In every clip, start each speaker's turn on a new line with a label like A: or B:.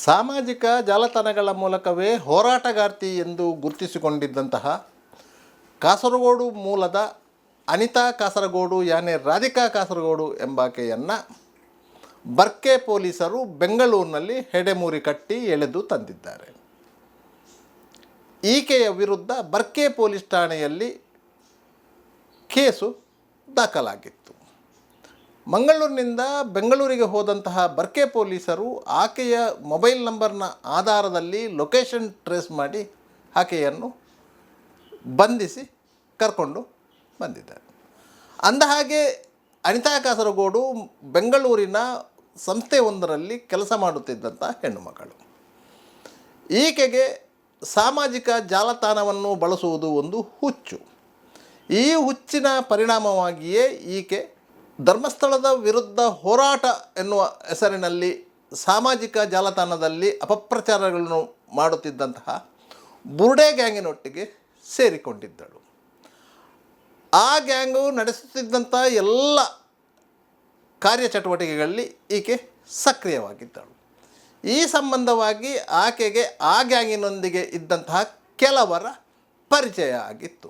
A: ಸಾಮಾಜಿಕ ಜಾಲತಾಣಗಳ ಮೂಲಕವೇ ಹೋರಾಟಗಾರ್ತಿ ಎಂದು ಗುರುತಿಸಿಕೊಂಡಿದ್ದಂತಹ ಕಾಸರಗೋಡು ಮೂಲದ ಅನಿತಾ ಕಾಸರಗೋಡು ಯಾನೆ ರಾಧಿಕಾ ಕಾಸರಗೋಡು ಎಂಬಾಕೆಯನ್ನು ಬರ್ಕೆ ಪೊಲೀಸರು ಬೆಂಗಳೂರಿನಲ್ಲಿ ಹೆಡೆಮೂರಿ ಕಟ್ಟಿ ಎಳೆದು ತಂದಿದ್ದಾರೆ. ಈಕೆಯ ವಿರುದ್ಧ ಬರ್ಕೆ ಪೊಲೀಸ್ ಠಾಣೆಯಲ್ಲಿ ಕೇಸು ದಾಖಲಾಗಿತ್ತು. ಮಂಗಳೂರಿನಿಂದ ಬೆಂಗಳೂರಿಗೆ ಹೋದಂತಹ ಬರ್ಕೆ ಪೊಲೀಸರು ಆಕೆಯ ಮೊಬೈಲ್ ನಂಬರ್ನ ಆಧಾರದಲ್ಲಿ ಲೊಕೇಶನ್ ಟ್ರೇಸ್ ಮಾಡಿ ಆಕೆಯನ್ನು ಬಂಧಿಸಿ ಕರ್ಕೊಂಡು ಬಂದಿದ್ದಾರೆ. ಅಂದಹಾಗೆ ಅನಿತಾ ಕಾಸರಗೋಡು ಬೆಂಗಳೂರಿನ ಸಂಸ್ಥೆಯೊಂದರಲ್ಲಿ ಕೆಲಸ ಮಾಡುತ್ತಿದ್ದಂಥ ಹೆಣ್ಣುಮಕ್ಕಳು. ಈಕೆಗೆ ಸಾಮಾಜಿಕ ಜಾಲತಾಣವನ್ನು ಬಳಸುವುದು ಒಂದು ಹುಚ್ಚು. ಈ ಹುಚ್ಚಿನ ಪರಿಣಾಮವಾಗಿಯೇ ಈಕೆ ಧರ್ಮಸ್ಥಳದ ವಿರುದ್ಧ ಹೋರಾಟ ಎನ್ನುವ ಹೆಸರಿನಲ್ಲಿ ಸಾಮಾಜಿಕ ಜಾಲತಾಣದಲ್ಲಿ ಅಪಪ್ರಚಾರಗಳನ್ನು ಮಾಡುತ್ತಿದ್ದಂತಹ ಬುರ್ಡೆ ಗ್ಯಾಂಗಿನೊಟ್ಟಿಗೆ ಸೇರಿಕೊಂಡಿದ್ದಳು. ಆ ಗ್ಯಾಂಗು ನಡೆಸುತ್ತಿದ್ದಂಥ ಎಲ್ಲ ಕಾರ್ಯಚಟುವಟಿಕೆಗಳಲ್ಲಿ ಈಕೆ ಸಕ್ರಿಯವಾಗಿದ್ದಳು. ಈ ಸಂಬಂಧವಾಗಿ ಆಕೆಗೆ ಆ ಗ್ಯಾಂಗಿನೊಂದಿಗೆ ಇದ್ದಂತಹ ಕೆಲವರ ಪರಿಚಯ ಆಗಿತ್ತು.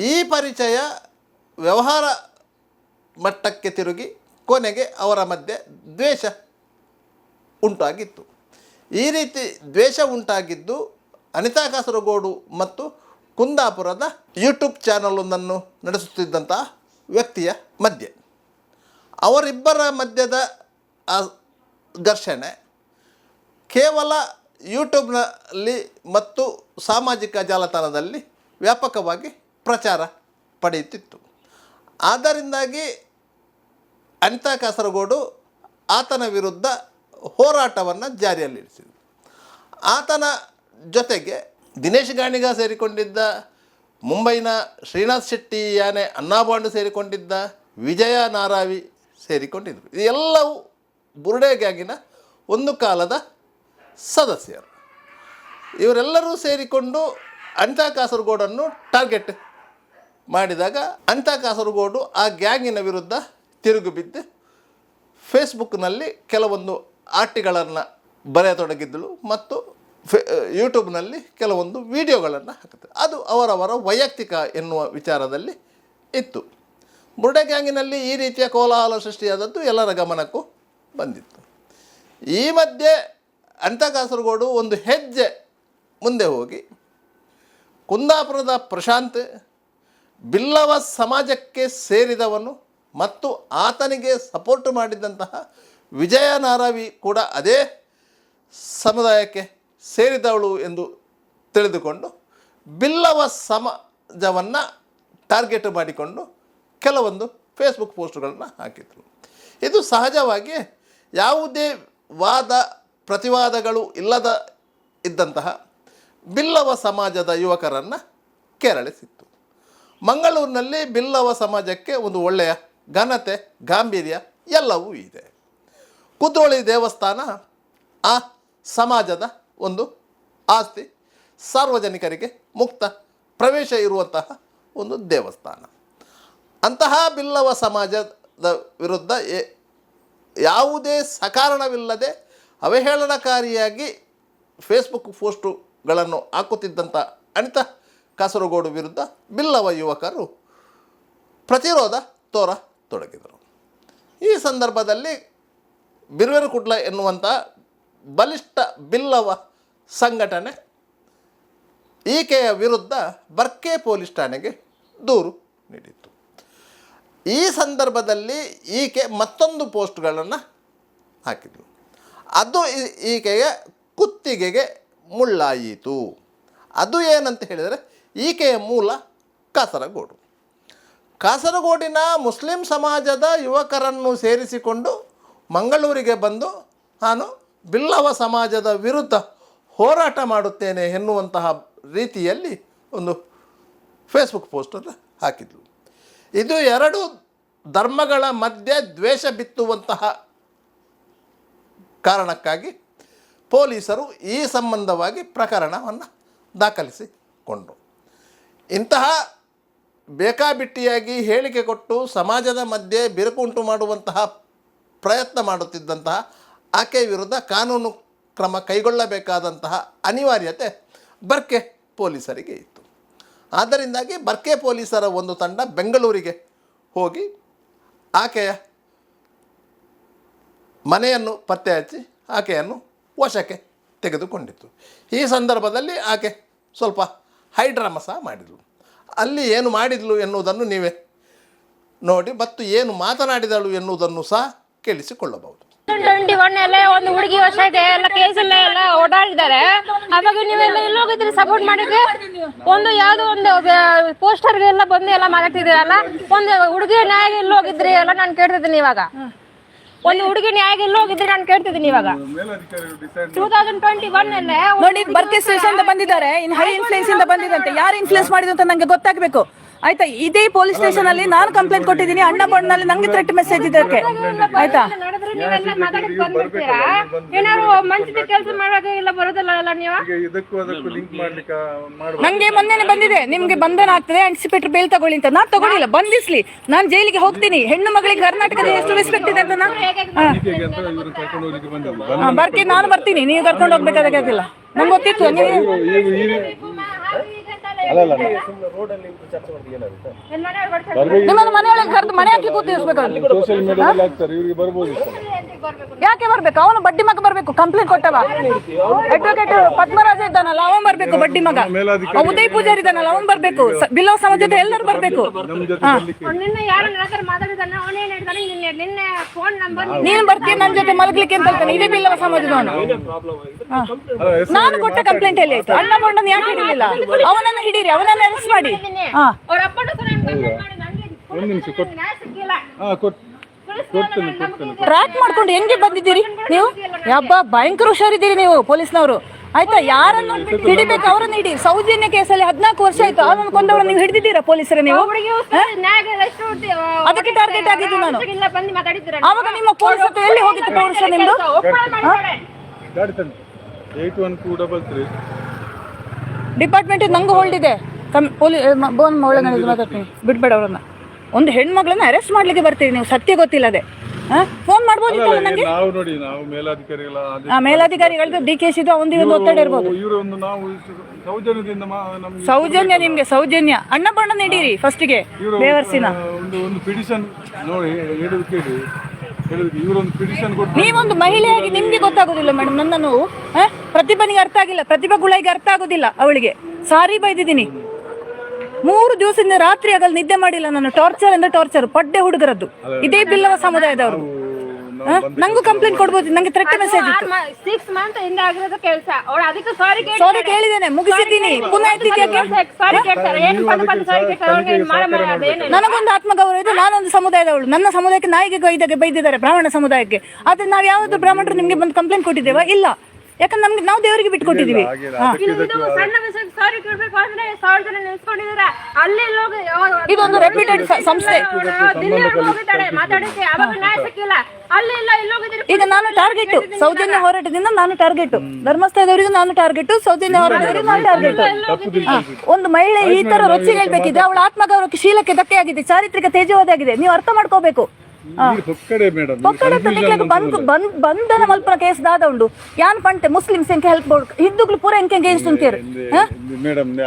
A: ಈ ಪರಿಚಯ ವ್ಯವಹಾರ ಮಟ್ಟಕ್ಕೆ ತಿರುಗಿ ಕೊನೆಗೆ ಅವರ ಮಧ್ಯೆ ದ್ವೇಷ ಉಂಟಾಗಿತ್ತು. ಈ ರೀತಿ ದ್ವೇಷ ಉಂಟಾಗಿದ್ದು ಅನಿತಾ ಕಾಸರಗೋಡು ಮತ್ತು ಕುಂದಾಪುರದ ಯೂಟ್ಯೂಬ್ ಚಾನಲೊಂದನ್ನು ನಡೆಸುತ್ತಿದ್ದಂತಹ ವ್ಯಕ್ತಿಯ ಮಧ್ಯೆ. ಅವರಿಬ್ಬರ ಮಧ್ಯದ ಘರ್ಷಣೆ ಕೇವಲ ಯೂಟ್ಯೂಬ್ನಲ್ಲಿ ಮತ್ತು ಸಾಮಾಜಿಕ ಜಾಲತಾಣದಲ್ಲಿ ವ್ಯಾಪಕವಾಗಿ ಪ್ರಚಾರ ಪಡೆಯುತ್ತಿತ್ತು. ಆದ್ದರಿಂದಾಗಿ ಅನಿತಾ ಕಾಸರಗೋಡು ಆತನ ವಿರುದ್ಧ ಹೋರಾಟವನ್ನು ಜಾರಿಯಲ್ಲಿರಿಸಿದರು. ಆತನ ಜೊತೆಗೆ ದಿನೇಶ್ ಗಾಣಿಗ ಸೇರಿಕೊಂಡಿದ್ದ, ಮುಂಬೈನ ಶ್ರೀನಾಥ್ ಶೆಟ್ಟಿ ಯಾನೆ ಅಣ್ಣಾಬಾಂಡು ಸೇರಿಕೊಂಡಿದ್ದ, ವಿಜಯ ನಾರಾವಿ ಸೇರಿಕೊಂಡಿದ್ದರು. ಇದೆಲ್ಲವೂ ಬುರ್ಡೆ ಗ್ಯಾಂಗಿನ ಒಂದು ಕಾಲದ ಸದಸ್ಯರು. ಇವರೆಲ್ಲರೂ ಸೇರಿಕೊಂಡು ಅನಿತಾ ಕಾಸರಗೋಡನ್ನು ಟಾರ್ಗೆಟ್ ಮಾಡಿದಾಗ ಅನಿತಾ ಕಾಸರಗೋಡು ಆ ಗ್ಯಾಂಗಿನ ವಿರುದ್ಧ ತಿರುಗಿ ಬಿದ್ದು ಫೇಸ್ಬುಕ್ನಲ್ಲಿ ಕೆಲವೊಂದು ಆರ್ಟಿಗಳನ್ನು ಬರೆಯತೊಡಗಿದ್ದಳು ಮತ್ತು ಯೂಟ್ಯೂಬ್ನಲ್ಲಿ ಕೆಲವೊಂದು ವಿಡಿಯೋಗಳನ್ನು ಹಾಕುತ್ತೆ. ಅದು ಅವರವರ ವೈಯಕ್ತಿಕ ಎನ್ನುವ ವಿಚಾರದಲ್ಲಿ ಇತ್ತು. ಬುರ್ಡೆ ಗ್ಯಾಂಗಿನಲ್ಲಿ ಈ ರೀತಿಯ ಕೋಲಾಹಲ ಸೃಷ್ಟಿಯಾದದ್ದು ಎಲ್ಲರ ಗಮನಕ್ಕೂ ಬಂದಿತ್ತು. ಈ ಮಧ್ಯೆ ಅನಿತಾ ಕಾಸರಗೋಡು ಒಂದು ಹೆಜ್ಜೆ ಮುಂದೆ ಹೋಗಿ ಕುಂದಾಪುರದ ಪ್ರಶಾಂತ್, ಬಿಲ್ಲವ ಸಮಾಜಕ್ಕೆ ಸೇರಿದವನು ಮತ್ತು ಆತನಿಗೆ ಸಪೋರ್ಟ್ ಮಾಡಿದಂತಹ ವಿಜಯ ನಾರಾವಿ ಕೂಡ ಅದೇ ಸಮುದಾಯಕ್ಕೆ ಸೇರಿದವಳು ಎಂದು ತಿಳಿದುಕೊಂಡು ಬಿಲ್ಲವ ಸಮಾಜವನ್ನು ಟಾರ್ಗೆಟ್ ಮಾಡಿಕೊಂಡು ಕೆಲವೊಂದು ಫೇಸ್ಬುಕ್ ಪೋಸ್ಟ್ಗಳನ್ನು ಹಾಕಿದರು. ಇದು ಸಹಜವಾಗಿ ಯಾವುದೇ ವಾದ ಪ್ರತಿವಾದಗಳು ಇಲ್ಲದ ಇದ್ದಂತಹ ಬಿಲ್ಲವ ಸಮಾಜದ ಯುವಕರನ್ನು ಕೆರಳಿಸಿತ್ತು. ಮಂಗಳೂರಿನಲ್ಲಿ ಬಿಲ್ಲವ ಸಮಾಜಕ್ಕೆ ಒಂದು ಒಳ್ಳೆಯ ಘನತೆ, ಗಾಂಭೀರ್ಯ ಎಲ್ಲವೂ ಇದೆ. ಕುದ್ರೋಳಿ ದೇವಸ್ಥಾನ ಆ ಸಮಾಜದ ಒಂದು ಆಸ್ತಿ, ಸಾರ್ವಜನಿಕರಿಗೆ ಮುಕ್ತ ಪ್ರವೇಶ ಇರುವಂತಹ ಒಂದು ದೇವಸ್ಥಾನ. ಅಂತಹ ಬಿಲ್ಲವ ಸಮಾಜದ ವಿರುದ್ಧ ಯಾವುದೇ ಸಕಾರಣವಿಲ್ಲದೆ ಅವಹೇಳನಕಾರಿಯಾಗಿ ಫೇಸ್ಬುಕ್ ಪೋಸ್ಟುಗಳನ್ನು ಹಾಕುತ್ತಿದ್ದಂಥ ಅನಿತಾ ಕಾಸರಗೋಡು ವಿರುದ್ಧ ಬಿಲ್ಲವ ಯುವಕರು ಪ್ರತಿರೋಧ ತೋರತೊಡಗಿದರು. ಈ ಸಂದರ್ಭದಲ್ಲಿ ಬಿರ್ವೆರಕುಡ್ಲ ಎನ್ನುವಂಥ ಬಲಿಷ್ಠ ಬಿಲ್ಲವ ಸಂಘಟನೆ ಈಕೆಯ ವಿರುದ್ಧ ಬರ್ಕೆ ಪೊಲೀಸ್ ಠಾಣೆಗೆ ದೂರು ನೀಡಿತು. ಈ ಸಂದರ್ಭದಲ್ಲಿ ಈಕೆ ಮತ್ತೊಂದು ಪೋಸ್ಟ್ಗಳನ್ನು ಹಾಕಿದಳು. ಅದು ಈಕೆಯ ಕುತ್ತಿಗೆಗೆ ಮುಳ್ಳಾಯಿತು. ಅದು ಏನಂತ ಹೇಳಿದರೆ, ಈಕೆಯ ಮೂಲ ಕಾಸರಗೋಡು. ಕಾಸರಗೋಡಿನ ಮುಸ್ಲಿಂ ಸಮಾಜದ ಯುವಕರನ್ನು ಸೇರಿಸಿಕೊಂಡು ಮಂಗಳೂರಿಗೆ ಬಂದು ನಾನು ಬಿಲ್ಲವ ಸಮಾಜದ ವಿರುದ್ಧ ಹೋರಾಟ ಮಾಡುತ್ತೇನೆ ಎನ್ನುವಂತಹ ರೀತಿಯಲ್ಲಿ ಒಂದು ಫೇಸ್ಬುಕ್ ಪೋಸ್ಟನ್ನು ಹಾಕಿದ್ಳು. ಇದು ಎರಡು ಧರ್ಮಗಳ ಮಧ್ಯೆ ದ್ವೇಷ ಬಿತ್ತುವಂತಹ ಕಾರಣಕ್ಕಾಗಿ ಪೊಲೀಸರು ಈ ಸಂಬಂಧವಾಗಿ ಪ್ರಕರಣವನ್ನು ದಾಖಲಿಸಿಕೊಂಡರು. ಇಂತಹ ಬೇಕಾಬಿಟ್ಟಿಯಾಗಿ ಹೇಳಿಕೆ ಕೊಟ್ಟು ಸಮಾಜದ ಮಧ್ಯೆ ಬಿರುಕುಂಟು ಮಾಡುವಂತಹ ಪ್ರಯತ್ನ ಮಾಡುತ್ತಿದ್ದಂತಹ ಆಕೆಯ ವಿರುದ್ಧ ಕಾನೂನು ಕ್ರಮ ಕೈಗೊಳ್ಳಬೇಕಾದಂತಹ ಅನಿವಾರ್ಯತೆ ಬರ್ಕೆ ಪೊಲೀಸರಿಗೆ ಇತ್ತು. ಆದ್ದರಿಂದಾಗಿ ಬರ್ಕೆ ಪೊಲೀಸರ ಒಂದು ತಂಡ ಬೆಂಗಳೂರಿಗೆ ಹೋಗಿ ಆಕೆಯ ಮನೆಯನ್ನು ಪತ್ತೆ ಹಚ್ಚಿ ಆಕೆಯನ್ನು ವಶಕ್ಕೆ ತೆಗೆದುಕೊಂಡಿತ್ತು. ಈ ಸಂದರ್ಭದಲ್ಲಿ ಆಕೆ ಸ್ವಲ್ಪ ಹೈಡ್ರಾಮ ಸಹ ಮಾಡಿದಳು. ಅಲ್ಲಿ ಏನು ಮಾಡಿದಳು ಎನ್ನುವುದನ್ನು ನೀವೇ ನೋಡಿ ಮತ್ತು ಏನು ಮಾತನಾಡಿದಳು ಎನ್ನುವುದನ್ನು ಸಹ ಕೇಳಿಸಿಕೊಳ್ಳಬಹುದು.
B: 21 ಎಲ್ಲ ಒಂದು ಹುಡುಗಿ ವರ್ಷ ಇದೆ, ಎಲ್ಲ ಕೇಸ್ ಎಲ್ಲ ಓಡಾಡಿದ್ದಾರೆ. ಅವಾಗ ನೀವೆಲ್ಲ ಎಲ್ಲಿ ಹೋಗಿದ್ರಿ ಸಪೋರ್ಟ್ ಮಾಡಿದ್ರೆ? ಒಂದು ಯಾವ್ದೋ ಒಂದು ಪೋಸ್ಟರ್ಗೆ ಎಲ್ಲ ಬಂದು ಎಲ್ಲ ಮಾತಾಡ್ತಿದ್ದೀರಲ್ಲ, ಒಂದು ಹುಡುಗಿ ನ್ಯಾಯ ಎಲ್ಲಿ ಹೋಗಿದ್ರಿ ಎಲ್ಲ ನಾನು ಕೇಳ್ತಿದ್ದೀನಿ. ಇವಾಗ ಒಂದು ಹುಡುಗಿ ನ್ಯಾಯ ಎಲ್ಲಿ ಹೋಗಿದ್ರಿ ನಾನು ಕೇಳ್ತಿದ್ದೀನಿ. ಇವಾಗ 2021 ಅಲ್ಲೇ
C: ನೋಡಿ, ಬರ್ಕೆ ಸ್ಟೇಷನ್ ಇಂದ ಬಂದಿದ್ದಾರೆ, ಇನ್ ಹೈ ಇನ್ಫ್ಲೂಯೆನ್ಸ್ ಇಂದ ಬಂದಿದಂತೆ. ಯಾರು ಇನ್ಫ್ಲೂಯೆನ್ಸ್ ಮಾಡಿದ್ರು ಅಂತ ನಂಗೆ ಗೊತ್ತಾಗಬೇಕು, ಆಯ್ತಾ? ಇದೇ ಪೊಲೀಸ್ ಸ್ಟೇಷನ್ ಅಲ್ಲಿ ನಾನು ಕಂಪ್ಲೇಂಟ್ ಕೊಟ್ಟಿದ್ದೀನಿ. ಅಣ್ಣ ಬಣ್ಣಲ್ಲಿ ನಂಗೆ ಥ್ರೆಟ್ ಮೆಸೇಜ್ ಇದಕ್ಕೆ, ಆಯ್ತಾ?
B: ಏನಾದ್ರು ಮಂಚಿದ ಕೆಲಸ ಮಾಡೋದು ಇಲ್ಲ ಬರೋದಿಲ್ಲ ನೀವು.
C: ನಂಗೆ ಮೊನ್ನೆ ಬಂದಿದೆ, ನಿಮ್ಗೆ ಬಂಧನ ಆಗ್ತದೆ, ಆಂಟಿಸಿಪೇಟರ್ ಬೇಲ್ ತಗೊಳ್ಳಿ ಅಂತ. ನಾನ್ ತಗೊಳ್ಳಿಲ್ಲ, ಬಂಧಿಸ್ಲಿ, ನಾನ್ ಜೈಲಿಗೆ ಹೋಗ್ತೀನಿ. ಹೆಣ್ಣು ಮಗಳಿಗೆ ಕರ್ನಾಟಕದ ಎಷ್ಟು ರೆಸ್ಪೆಕ್ಟ್ ಇದೆ ಅಂತ ಬರ್ಕೆ ನಾನು ಬರ್ತೀನಿ, ನೀವು ಕರ್ಕೊಂಡು ಹೋಗ್ಬೇಕಾಗಿಲ್ಲ. ನಂಗೆ ಗೊತ್ತಿತ್ತು ನಿಮ್ಮನ್ನು ಮನೆಯೊಳಗೆ ಕರೆದು ಮನೆ ಹಾಕಿ ಕೂತಿರ್ಬೇಕು. ಯಾಕೆ ಬರ್ಬೇಕು? ಅವನು ಬಡ್ಡಿ ಮಗ ಬರ್ಬೇಕು, ಕಂಪ್ಲೇಂಟ್ ಕೊಟ್ಟವ. ಅಡ್ವೊಕೇಟ್ ಪದ್ಮರಾಜ ಇದ್ದಾನಲ್ಲ ಅವನ್ ಬರ್ಬೇಕು, ಬಡ್ಡಿ ಮಗ. ಉದಯ್ ಪೂಜಾರಿ ಇದ್ದಾನಲ್ಲ ಅವನ್ ಬರ್ಬೇಕು, ಬಿಲ್ಲವ ಸಮಾಜದ ಎಲ್ಲರೂ ಬರ್ಬೇಕು. ನೀನ್ ಬರ್ತೀಯ ನನ್ನ ಜೊತೆ ಮಲಗ್ಲಿಕ್ಕೆ ಅಂತ ಹೇಳ್ತಾನೆ, ಇದೇ ಬಿಲ್ಲವ ಸಮಾಜದವನು. ನಾನು ಕೊಟ್ಟ ಕಂಪ್ಲೇಂಟ್ ಎಲ್ಲಿ ಆಯ್ತು? ಅಣ್ಣ ಬಣ್ಣನ ಯಾಕೆ ಹಿಡಿಲಿಲ್ಲ? ಅವನನ್ನ ಹಿಡೀರಿ, ಅವನನ್ನ ಅರೆಸ್ಟ್ ಮಾಡಿ. ಟ್ರ್ಯಾಕ್ ಮಾಡ್ಕೊಂಡು ಹೆಂಗೆ ಬಂದಿದ್ದೀರಿ ನೀವು? ಯಬ್ಬ, ಭಯಂಕರ ಹುಷಾರಿದ್ದೀರಿ ನೀವು ಪೊಲೀಸ್ನವರು, ಆಯ್ತಾ? ಯಾರನ್ನು ಹಿಡಿಬೇಕು ಅವರನ್ನು ಹಿಡಿ. ಸೌಜನ್ಯ ಕೇಸಲ್ಲಿ 14 ವರ್ಷ ಆಯ್ತು, ಅವನನ್ನು ಕೊಂದವರ ನೀವು ಹಿಡಿದಿದ್ದೀರಾ ಪೊಲೀಸರು ನೀವು? ಅದಕ್ಕೆ ಟಾರ್ಗೆಟ್ ಆಗಿದ್ದು ನಾನು. ಅವಾಗ ನಿಮ್ಮ ಪೊಲೀಸ್ ಎಲ್ಲಿ ಹೋಗಿತ್ತು ಪೌರುಷ ನಿಮ್ದು? ಡಿಪಾರ್ಟ್ಮೆಂಟ್ ನಂಗೂ ಹೋಲ್ಡ್ ಇದೆ. ಮಾತಾಡ್ತೀನಿ, ಬಿಡ್ಬೇಡ ಅವ್ರನ್ನ. ಒಂದು ಹೆಣ್ಮಗಳನ್ನ ಅರೆಸ್ಟ್ ಮಾಡ್ಲಿಕ್ಕೆ ಬರ್ತೀರಿ ನೀವು, ಸತ್ಯ ಗೊತ್ತಿಲ್ಲದೆ. ಫೋನ್ ಮಾಡ್ಬೋದಿತ್ತಲ್ಲ ನನಗೆ. ಮೇಲಾಧಿಕಾರಿಗಳದ್ದು DKC ಒಂದು ಒತ್ತಡ ಇರ್ಬೋದು. ಸೌಜನ್ಯ, ನಿಮ್ಗೆ ಸೌಜನ್ಯ. ಅಣ್ಣ ಬಣ್ಣ ನೀಡಿರಿ ಫಸ್ಟಿಗೆ ಬೇವರ್ಸಿನ. ನೀವೊಂದು ಮಹಿಳೆಯಾಗಿ ನಿಮ್ಗೆ ಗೊತ್ತಾಗೋದಿಲ್ಲ ಮೇಡಮ್ ನನ್ನ ನೋವು. ಪ್ರತಿಭನಿಗೆ ಅರ್ಥ ಆಗಿಲ್ಲ, ಪ್ರತಿಭಾಗುಳಿಗೆ ಅರ್ಥ ಆಗೋದಿಲ್ಲ. ಅವಳಿಗೆ ಸಾರಿ ಬೈದಿದ್ದೀನಿ. 3 ದಿವಸದಿಂದ ರಾತ್ರಿ ಆಗಲ್ಲ ನಿದ್ದೆ ಮಾಡಿಲ್ಲ ನಾನು. ಟಾರ್ಚರ್ ಅಂದ್ರೆ ಟಾರ್ಚರ್, ಪಡ್ಡೆ ಹುಡುಗರದ್ದು. ಇದೇ ಬಿಲ್ಲವ ಸಮುದಾಯದವರು. ನಂಗೂ ಕಂಪ್ಲೇಂಟ್ ಕೊಡ್ಬೋದು, ನಂಗೆ ಥ್ರೆಟ್ ಮೆಸೇಜ್ ಇತ್ತು.
B: 6 ಮಂತ್ ಹಿಂದೆ ಆಗಿರೋದು ಕೆಲಸ. ಅವಳು ಅದಕ್ಕೆ ಸಾರಿ
C: ಕೇಳಿದ್ದೇನೆ, ಮುಗಿಸಿದ್ದೀನಿ. ಪುನಃ ನನಗೊಂದು ಆತ್ಮಗೌರವ ಇದೆ, ನಾನೊಂದು ಸಮುದಾಯದವಳು. ನನ್ನ ಸಮುದಾಯಕ್ಕೆ ನಾಯಿಗೆ ಬೈದಿದ್ದಾರೆ, ಬ್ರಾಹ್ಮಣ ಸಮುದಾಯಕ್ಕೆ. ಆದ್ರೆ ನಾವ್ ಯಾವತ್ತು ಬ್ರಾಹ್ಮಣರು ನಿಮ್ಗೆ ಬಂದು ಕಂಪ್ಲೇಂಟ್ ಕೊಟ್ಟಿದ್ದೇವಾ? ಇಲ್ಲ. ಯಾಕಂದ್ರೆ ನಮ್ಗೆ ನಾವು ದೇವರಿಗೆ ಬಿಟ್ಕೊಟ್ಟಿದೀವಿ. ಇದೊಂದು ರೆಪ್ಯೂಟೆಡ್ ಸಂಸ್ಥೆ. ಈಗ ನಾನು ಟಾರ್ಗೆಟ್, ಸೌಜನ್ಯ ಹೋರಾಟದಿಂದ ನಾನು ಟಾರ್ಗೆಟ್, ಧರ್ಮಸ್ಥಳದವರಿಗೂ ನಾನು ಟಾರ್ಗೆಟ್, ಸೌಜನ್ಯ ಹೋರಾಟದವರಿಗೂ ನಾನು ಟಾರ್ಗೆಟ್. ಒಂದು ಮಹಿಳೆ ಈ ತರ ರೊಚ್ಚಿ ಹೇಳ್ಬೇಕಿದ್ರೆ ಅವಳ ಆತ್ಮಗೌರವಕ್ಕೆ, ಶೀಲಕ್ಕೆ ಧಕ್ಕೆ ಆಗಿದೆ, ಚಾರಿತ್ರಿಕ ತೇಜೋವಧೆ ಆಗಿದೆ. ನೀವು ಅರ್ಥ ಮಾಡ್ಕೋಬೇಕು. ಬಂಧನ ಮಲ್ಪನ ಕೇಸ್ ದಾದ ಉಂಡು. ಯಾನ್ ಪಂಟೆ ಮುಸ್ಲಿಮ್ಸ್ ಎಂಕೆ ಹೆಲ್ಪ್ ಬೋರ್ಡ್ ಹಿಂದೂಗಳು ಪೂರ ಎಂಕೆ ಎಂಗೇಜ್ ತುಂತೀರು.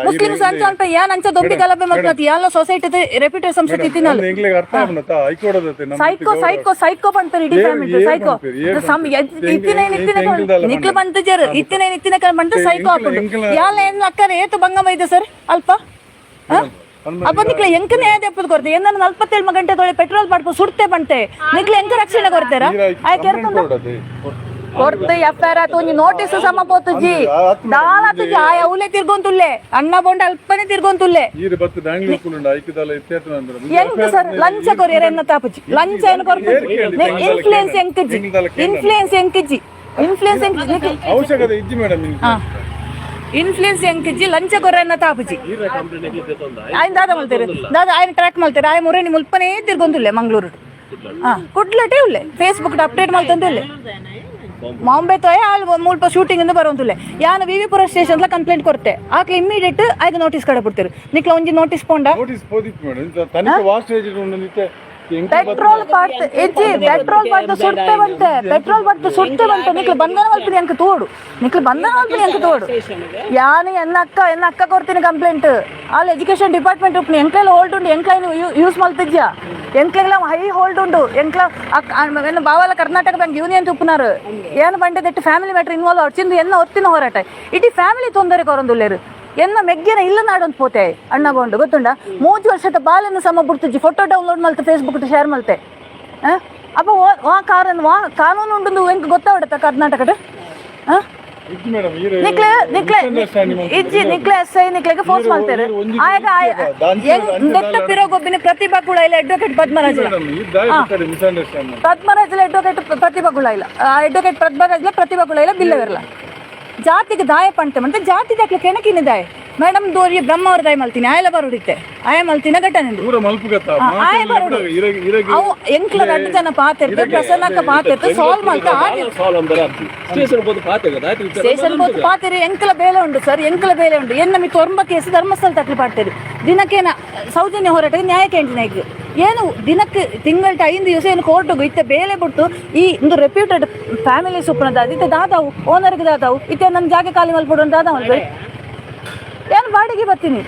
C: ಮುಸ್ಲಿಮ್ಸ್ ಅಂಚ ಅಂತ ಯಾನ್ ಅಂಚ ದೊಡ್ಡ ಗಲಭೆ ಮಲ್ಪನತಿ ಯಾಲ ಸೊಸೈಟಿ ರೆಪ್ಯೂಟೆಡ್ ಸಂಸ್ಥೆ ತಿನ್ನಲ್ಲ. ಸೈಕೋ ಪಂತಾರೆ ಇಡೀ ಫ್ಯಾಮಿಲಿ ಸೈಕೋ. ನಿಕ್ಲು ಬಂತಜರು ಇತ್ತಿನ ಬಂತು ಸೈಕೋ ಹಾಕೊಂಡು ಯಾಲ ಏನು ಅಕ್ಕರೆ ಏತು ಭಂಗಮ ಇದೆ ಸರ್ ಅಲ್ಪ. ಅಪ್ಪ ನಿಕ್ಲೆ ಎಂಕ ನ್ಯಾಯ ದೆಪ್ಪದು ಕೊಡ್ತೆ ಏನನ್ನ 47 ಗಂಟೆ ತೊಳೆ ಪೆಟ್ರೋಲ್ ಮಾಡ್ಕೊಂಡು ಸುಡ್ತೆ ಬಂತೆ ನಿಕ್ಲೆ ಎಂಕ ರಕ್ಷಣೆ ಕೊಡ್ತಾರ ಕೊಡ್ತೆ ಎಫ್ಐಆರ್ ಆತು ಒಂದು ನೋಟಿಸ್ ಸಮ ಪೋತುಜಿ ದಾಲ ತುಜಿ ಆ ಅವಲೆ ತಿರ್ಗೊಂತುಲ್ಲೆ ಅಣ್ಣ ಬೊಂಡ ಅಲ್ಪನೆ ತಿರ್ಗೊಂತುಲ್ಲೆ ಎಂಕ ಸರ್ ಲಂಚ ಕೊರಿಯರ್ ಎನ್ನ ತಾಪುಜಿ ಲಂಚ ಏನು ಕೊರ್ಪುಜಿ ಇನ್ಫ್ಲುಯೆನ್ಸ್ ಎಂಕಜಿ ಅವಶ್ಯಕತೆ ಇಜ್ಜಿ ಮೇಡಮ್ ಇನ್ಫ್ಲೂಯೆನ್ಸ್ ಎಂಕಜ್ಜಿ ಲಂಚ ಕೊರ್ರನ್ನ ತಾಪುಜಿ ఆయన ದಾದ ಮಲ್ತೇರು ದಾದ ఆయన ಟ್ರ್ಯಾಕ್ ಮಲ್ತೇರು ಆಯ ಮುರೇನಿ ಮುಲ್ಪನೇ ತಿರ್ಗೊಂದುಲ್ಲೆ ಮಂಗಳೂರು ಕುಡ್ಲಟೇ ಉಲ್ಲೆ ಫೇಸ್ಬುಕ್ ಅಪ್ಡೇಟ್ ಮಲ್ತಂದುಲ್ಲೆ ಬಾಂಬೆ ತೋಯ ಅಲ್ಲಿ ಮುಲ್ಪ ಶೂಟಿಂಗ್ ಇಂದ ಬರೋಂದುಲ್ಲೆ ಯಾನು ವಿವಿಪುರ ಸ್ಟೇಷನ್ ಕಂಪ್ಲೇಂಟ್ ಕೊಡ್ತೆ ಆಕೆ ಇಮಿಡಿಯೇಟ್ ಆಯ್ಕೆ ನೋಟಿಸ್ ಕಡೆ ಬಿಡ್ತೀರು ನಿಕ್ಲ ಒಂಜಿ ನೋಟಿಸ್ ಪೋಂಡ ಪೆಟ್ರೋಲ್ ಪಾಡ್ತು ಎಜ್ಜಿ ಪೆಟ್ರೋಲ್ ಪಾಡ್ತು ಸುಡ್ತೆ ಬಂತೆ ಪೆಟ್ರೋಲ್ ಪಾಡ್ತು ಸುಡ್ತೆ ಬಂತೆ ನಿಕ್ಲು ಬಂಧನ ಮಲ್ಪಿನಿ ಅಂಕ ತೋಡು ನಿಕ್ಲು ಬಂಧನ ಮಲ್ಪಿನಿ ಅಂಕ ತೋಡು ಯಾನು ಎನ್ನ ಅಕ್ಕ ಕೊಡ್ತೀನಿ ಕಂಪ್ಲೇಂಟ್ ಅಲ್ಲಿ ಎಜುಕೇಶನ್ ಡಿಪಾರ್ಟ್ಮೆಂಟ್ ಉಪ್ಪು ಎಂಕ್ಲೆಲ್ಲ ಹೋಲ್ಡ್ ಉಂಡು ಎಂಕ್ಲೈನು ಯೂಸ್ ಮಲ್ತಿದ್ಯಾ ಎಂಕ್ಲೆಲ್ಲ ಹೈ ಹೋಲ್ಡ್ ಉಂಡು ಎಂಕ್ಲ ಬಾವಲ ಕರ್ನಾಟಕ ಬ್ಯಾಂಕ್ ಯೂನಿಯನ್ ಉಪ್ಪುನಾರು ಏನು ಬಂಡೆ ಫ್ಯಾಮಿಲಿ ಮ್ಯಾಟ್ರ್ ಇನ್ವಾಲ್ವ್ ಅವ್ರು ಎನ್ನ ಒತ್ತಿನ ಹೋರಾಟ ಇಡೀ ಫ್ಯಾಮಿಲಿ ತೊಂದರೆ ಕೊರೊಂದುಲ್ಲೇರು ಎನ್ನ ಮೆಗ್ಗಿನ ಇಲ್ಲ ನಾಡೊಂದು ಪೋತೆ ಅಣ್ಣ ಬೋಂಡು ಗೊತ್ತುಂಡ 3 ವರ್ಷದ ಬಾಲನ್ನು ಸಮ ಬಿಡ್ತಿಜ್ಜಿ ಫೋಟೋ ಡೌನ್ಲೋಡ್ ಮಲ್ತೆ ಫೇಸ್ಬುಕ್ ಶೇರ್ ಮಲ್ತೆ ಅಪ್ಪ ಕಾನೂನು ಉಂಡು ಎಂಕ್ ಗೊತ್ತಾವಡತ್ತ ಕರ್ನಾಟಕದ ನಿಕ್ಲೆ ಫೋರ್ಸ್ ಮಾಡ್ತಾರೆ ಆಗ ಪಿರೋಗೊಬ್ಬಿನ ಪ್ರತಿಭಾ ಕೂಡ ಇಲ್ಲ ಅಡ್ವೊಕೇಟ್ ಪದ್ಮರಾಜ ಅಡ್ವೊಕೇಟ್ ಪ್ರತಿಭಾ ಕೂಡ ಇಲ್ಲ ಅಡ್ವೊಕೇಟ್ ಪದ್ಮರಾಜ ಪ್ರತಿಭಾ ಕೂಡ ಇಲ್ಲ ಬಿಲ್ಲ ಇರಲ್ಲ ಜಾತಿಗೆ ದಾಯ ಪಂತೆ ಮತ್ತೆ ಜಾತಿ ದಾಖಲೆ ಕೆಣಕಿನ ದಾಯ ಮೇಡಮ್ ದೋರಿ ಬ್ರಹ್ಮ ಅವ್ರ ದಾಯ ಮಲ್ತೀನಿ ಆಯಲ ಬರುಡಿತ್ತೆ ಆಯ ಮಲ್ತಿನ ಘಟನೆ ಆಯ ಬರುಡು ಅವು ಎಂಕ್ಲ 2 ಜನ ಪಾತಿರ್ತೆ ಪ್ರಸನ್ನಕ್ಕ ಪಾತಿರ್ತೆ ಸಾಲ್ವ್ ಮಾಡ್ತಾ ಸ್ಟೇಷನ್ ಬೋದು ಪಾತಿರಿ ಎಂಕ್ಲ ಬೇಲೆ ಉಂಡು ಸರ್ ಎಂಕ್ಲ ಬೇಲೆ ಉಂಡು ಎನ್ನ ಮಿ ತೊಂಬ ಕೇಸ್ ಧರ್ಮಸ್ಥಳ ತಕ್ಲಿ ಪಾಡ್ತೀರಿ ದಿನಕ್ಕೇನ ಸೌಜನ್ಯ ಹೋರಾಟಕ್ಕೆ ನ್ಯಾಯ ಕೇಂದ್ರನಾಗಿ ಏನು ದಿನಕ್ಕೆ ತಿಂಗಳ 5 ದಿವಸ ಏನು ಕೋರ್ಟ್ಗೆ ಇತ್ತೆ ಬೇಲೆ ಬಿಟ್ಟು ಈ ಒಂದು ರೆಪ್ಯೂಟೆಡ್ ಫ್ಯಾಮಿಲಿ ಸುಪ್ನದ ಇತ್ತೆ ದಾದಾವು ಓನರ್ಗೆ ದಾದಾವು ಇತ್ತೆ ನನ್ನ ಜಾಗ ಖಾಲಿ ಮಲ್ಪಡು ದಾದ ಮಲ್ಬೇಡಿ ಏನು ಬಾಡಿಗೆ ಬರ್ತೀನಿ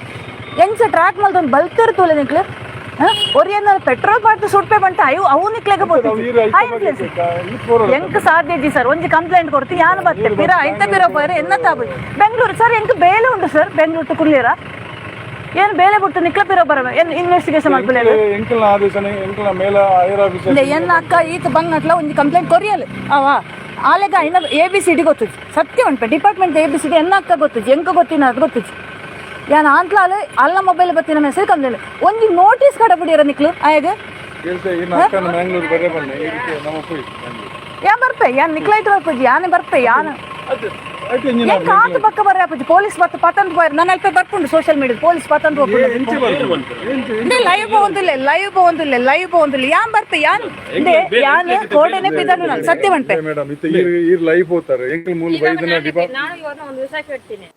C: ಹೆಂಗ್ ಸಹ ಟ್ರ್ಯಾಕ್ ಮಲ್ದೊಂದು ಬಲ್ತಿರ್ತಲ್ಲ ನಿಕ್ಲು ಒರಿಯನ್ನ ಪೆಟ್ರೋಲ್ ಪಾಡ್ತು ಸುಟ್ಪೆ ಬಂಟ ಅವು ನಿಕ್ಲೆಗೆ ಎಂಕ್ ಸಾಧ್ಯ ಇಜ್ಜಿ ಸರ್ ಒಂಜಿ ಕಂಪ್ಲೇಂಟ್ ಕೊಡ್ತಿ ಯಾನು ಬತ್ತೆ ಪಿರ ಐತ ಪಿರ ಪೋಯ್ರೆ ಎನ್ನ ತಾಬು ಬೆಂಗಳೂರು ಸರ್ ಎಂಕ್ ಬೇಲೆ ಉಂಟು ಸರ್ ಬೆಂಗಳೂರು ಟು ಕುಳ್ಳಿರ ಏನು ಬೇಲೆ ಬಿಟ್ಟು ನಿಕ್ಲ ಪಿರ ಬರ ಏನು ಇನ್ವೆಸ್ಟಿಗೇಷನ್ ಮಾಡ್ಕೊಳ್ಳಿ ಎನ್ನ ಅಕ್ಕ ಈತ ಬಂಗಟ್ಲ ಒಂದು ಕಂಪ್ಲೇಂಟ್ ಕೊರಿಯಲ್ಲ ಅವ ಆಲೆಗ ಇನ್ನ ABCD ಗೊತ್ತು ಸತ್ಯ ಉಂಟು ಡಿಪಾರ್ಟ್ಮೆಂಟ್ ABCD ಎನ್ನ ಅಕ್ಕ ಗೊತ್ತು ಎಂಕ ಗೊತ್ತಿನ ಅದು ಗೊತ್ತು ಯಾನು ಆಂಟ್ಲಾಲು ಅಲ್ಲ ಮೊಬೈಲ್ ಬತ್ತಿನ ಮೆಸೇಜ್ ಕಂಪ್ಲೇಂಟ್ ಒಂದು ನೋಟಿಸ್ ಕಡೆ ಬಿಡಿರ ನಿಕ್ಲು ಆಯಗ ಯಾ ಬರ್ಪೆ ಯಾನ್ ನಿಕ್ಲೈಟ್ ಬರ್ಪಜ್ಜಿ ಯಾನೆ ಬರ್ಪೆ ಯಾನು ಕಾತು ಪಕ್ಕ ಬರ್ರೆ ಅಪ್ಪಜ್ಜಿ ಪೊಲೀಸ್ ಬತ್ತು ಪತಂತ ಹೋಯ್ರು ನನ್ನ ಅಲ್ಪ ಬರ್ಪುಂಡು ಸೋಷಿಯಲ್ ಮೀಡಿಯಾ ಪೊಲೀಸ್ ಪತಂತ ಹೋಗ್ಬಿಟ್ಟು ಲೈವ್ ಬೋಂದಿಲ್ಲ ಯಾನ್ ಬರ್ಪೆ ಯಾನ್ ಯಾನು ಕೋಡೆನೆ ಬಿದ್ದನು ನಾನು ಸತ್ಯ ಬಂಟೆ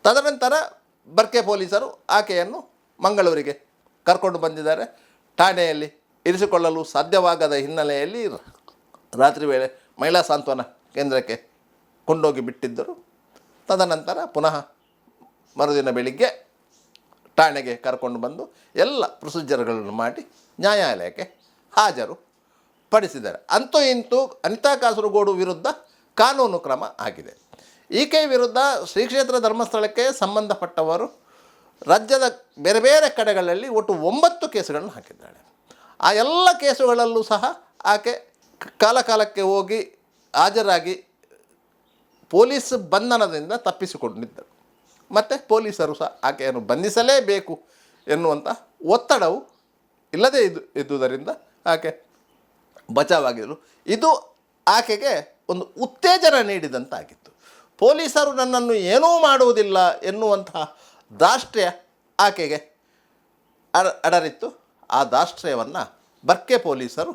A: ತದನಂತರ ಬರ್ಕೆ ಪೊಲೀಸರು ಆಕೆಯನ್ನು ಮಂಗಳೂರಿಗೆ ಕರ್ಕೊಂಡು ಬಂದಿದ್ದಾರೆ. ಠಾಣೆಯಲ್ಲಿ ಇರಿಸಿಕೊಳ್ಳಲು ಸಾಧ್ಯವಾಗದ ಹಿನ್ನೆಲೆಯಲ್ಲಿ ರಾತ್ರಿ ವೇಳೆ ಮಹಿಳಾ ಸಾಂತ್ವನ ಕೇಂದ್ರಕ್ಕೆ ಕೊಂಡೋಗಿ ಬಿಟ್ಟಿದ್ದರು. ತದನಂತರ ಪುನಃ ಮರುದಿನ ಬೆಳಿಗ್ಗೆ ಠಾಣೆಗೆ ಕರ್ಕೊಂಡು ಬಂದು ಎಲ್ಲ ಪ್ರೊಸೀಜರ್ಗಳನ್ನು ಮಾಡಿ ನ್ಯಾಯಾಲಯಕ್ಕೆ ಹಾಜರು ಪಡಿಸಿದ್ದಾರೆ. ಅಂತೂ ಇಂತೂ ಅನಿತಾ ಕಾಸರಗೋಡು ವಿರುದ್ಧ ಕಾನೂನು ಕ್ರಮ ಆಗಿದೆ. ಈಕೆ ವಿರುದ್ಧ ಶ್ರೀ ಕ್ಷೇತ್ರ ಧರ್ಮಸ್ಥಳಕ್ಕೆ ಸಂಬಂಧಪಟ್ಟವರು ರಾಜ್ಯದ ಬೇರೆ ಬೇರೆ ಕಡೆಗಳಲ್ಲಿ ಒಟ್ಟು 9 ಕೇಸುಗಳನ್ನು ಹಾಕಿದ್ದಾಳೆ. ಆ ಎಲ್ಲ ಕೇಸುಗಳಲ್ಲೂ ಸಹ ಆಕೆ ಕಾಲಕಾಲಕ್ಕೆ ಹೋಗಿ ಹಾಜರಾಗಿ ಪೊಲೀಸ್ ಬಂಧನದಿಂದ ತಪ್ಪಿಸಿಕೊಂಡಿದ್ದರು. ಮತ್ತು ಪೊಲೀಸರು ಸಹ ಆಕೆಯನ್ನು ಬಂಧಿಸಲೇಬೇಕು ಎನ್ನುವಂಥ ಒತ್ತಡವು ಇಲ್ಲದೇ ಇದ್ದುದರಿಂದ ಆಕೆ ಬಚಾವಾಗಿದ್ದರು. ಇದು ಆಕೆಗೆ ಒಂದು ಉತ್ತೇಜನ ನೀಡಿದಂತಾಗಿತ್ತು. ಪೊಲೀಸರು ನನ್ನನ್ನು ಏನೂ ಮಾಡುವುದಿಲ್ಲ ಎನ್ನುವಂತಹ ದಾಷ್ಟ್ರ್ಯ ಆಕೆಗೆ ಅಡರಿತ್ತು. ಆ ದಾಷ್ಟ್ರ್ಯವನ್ನು ಬರ್ಕೆ ಪೊಲೀಸರು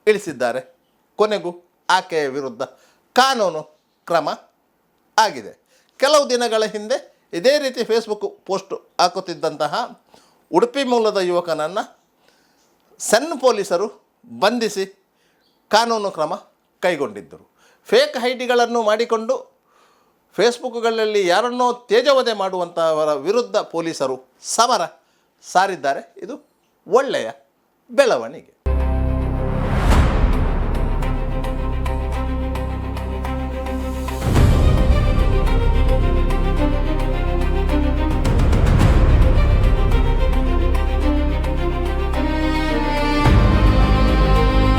A: ಇಳಿಸಿದ್ದಾರೆ. ಕೊನೆಗೂ ಆಕೆಯ ವಿರುದ್ಧ ಕಾನೂನು ಕ್ರಮ ಆಗಿದೆ. ಕೆಲವು ದಿನಗಳ ಹಿಂದೆ ಇದೇ ರೀತಿ ಫೇಸ್ಬುಕ್ ಪೋಸ್ಟ್ ಹಾಕುತ್ತಿದ್ದಂತಹ ಉಡುಪಿ ಮೂಲದ ಯುವಕನನ್ನು ಸಣ್ಣ ಪೊಲೀಸರು ಬಂಧಿಸಿ ಕಾನೂನು ಕ್ರಮ ಕೈಗೊಂಡಿದ್ದರು. ಫೇಕ್ ಐಡಿಗಳನ್ನು ಮಾಡಿಕೊಂಡು ಫೇಸ್ಬುಕ್ಗಳಲ್ಲಿ ಯಾರನ್ನೋ ತೇಜವಧೆ ಮಾಡುವಂಥವರ ವಿರುದ್ಧ ಪೊಲೀಸರು ಸಮರ ಸಾರಿದ್ದಾರೆ. ಇದು ಒಳ್ಳೆಯ ಬೆಳವಣಿಗೆ.